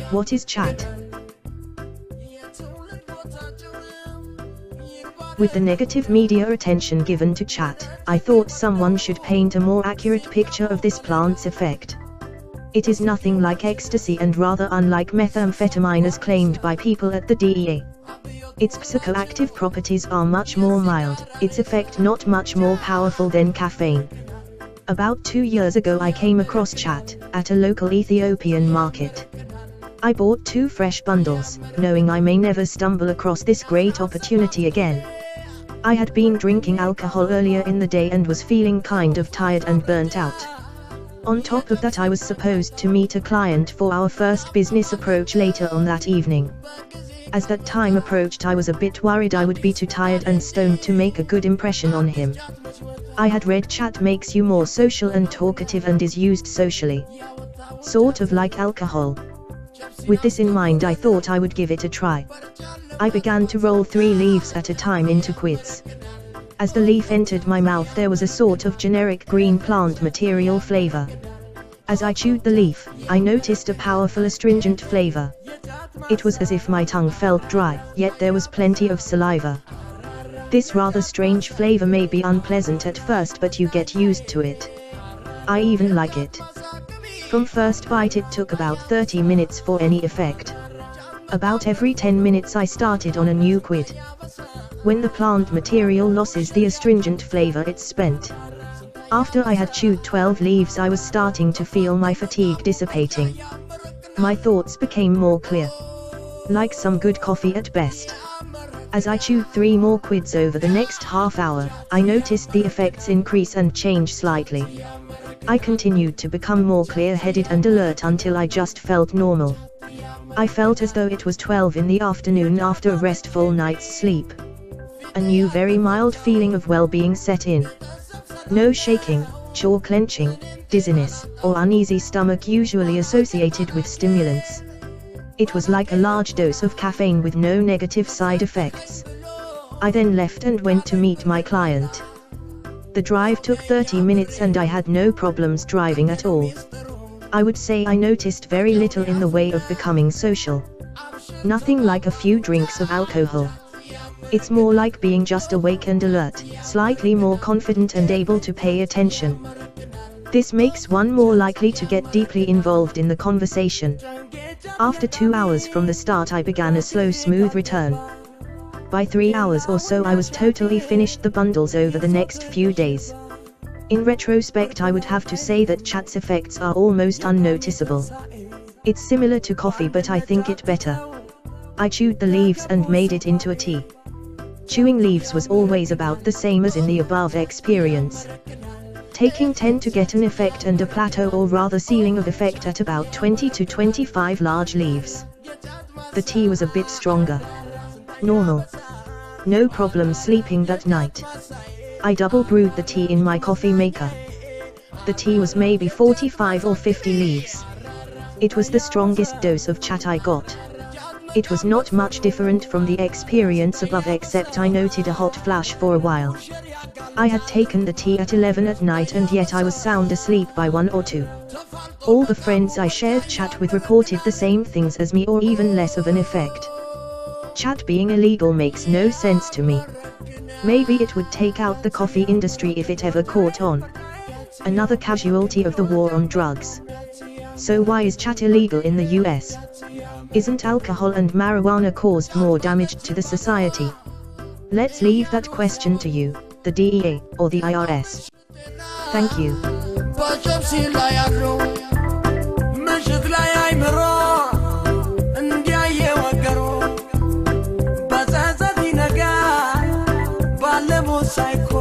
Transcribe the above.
What is chat? With the negative media attention given to chat, I thought someone should paint a more accurate picture of this plant's effect. It is nothing like ecstasy and rather unlike methamphetamine as claimed by people at the DEA. Its psychoactive properties are much more mild, its effect not much more powerful than caffeine. About 2 years ago I came across chat at a local Ethiopian market. I bought 2 fresh bundles, knowing I may never stumble across this great opportunity again. I had been drinking alcohol earlier in the day and was feeling kind of tired and burnt out. On top of that, I was supposed to meet a client for our first business approach later on that evening. As that time approached, I was a bit worried I would be too tired and stoned to make a good impression on him. I had read chat makes you more social and talkative and is used socially. Sort of like alcohol. With this in mind, I thought I would give it a try. I began to roll 3 leaves at a time into quids. As the leaf entered my mouth, there was a sort of generic green plant material flavor. As I chewed the leaf, I noticed a powerful astringent flavor. It was as if my tongue felt dry, yet there was plenty of saliva. This rather strange flavor may be unpleasant at first, but you get used to it. I even like it. From first bite it took about 30 minutes for any effect. About every 10 minutes I started on a new quid. When the plant material loses the astringent flavor, it's spent. After I had chewed 12 leaves, I was starting to feel my fatigue dissipating. My thoughts became more clear. Like some good coffee at best. As I chewed 3 more quids over the next half hour, I noticed the effects increase and change slightly. I continued to become more clear-headed and alert until I just felt normal. I felt as though it was 12 in the afternoon after a restful night's sleep. A new very mild feeling of well-being set in. No shaking, jaw clenching, dizziness, or uneasy stomach usually associated with stimulants. It was like a large dose of caffeine with no negative side effects. I then left and went to meet my client. The drive took 30 minutes and I had no problems driving at all. I would say I noticed very little in the way of becoming social. Nothing like a few drinks of alcohol. It's more like being just awake and alert, slightly more confident and able to pay attention. This makes one more likely to get deeply involved in the conversation. After 2 hours from the start, I began a slow, smooth return. By 3 hours or so I was totally finished the bundles over the next few days. In retrospect, I would have to say that chat's effects are almost unnoticeable. It's similar to coffee, but I think it better. I chewed the leaves and made it into a tea. Chewing leaves was always about the same as in the above experience. Taking 10 to get an effect and a plateau or rather ceiling of effect at about 20 to 25 large leaves. The tea was a bit stronger. Normal. No problem sleeping that night. I double brewed the tea in my coffee maker. The tea was maybe 45 or 50 leaves. It was the strongest dose of chat I got. It was not much different from the experience above, except I noted a hot flash for a while. I had taken the tea at 11 at night and yet I was sound asleep by 1 or 2. All the friends I shared chat with reported the same things as me or even less of an effect. Chat being illegal makes no sense to me. Maybe it would take out the coffee industry if it ever caught on. Another casualty of the war on drugs. So why is chat illegal in the US? Isn't alcohol and marijuana caused more damage to the society? Let's leave that question to you, the DEA, or the IRS. Thank you. Psycho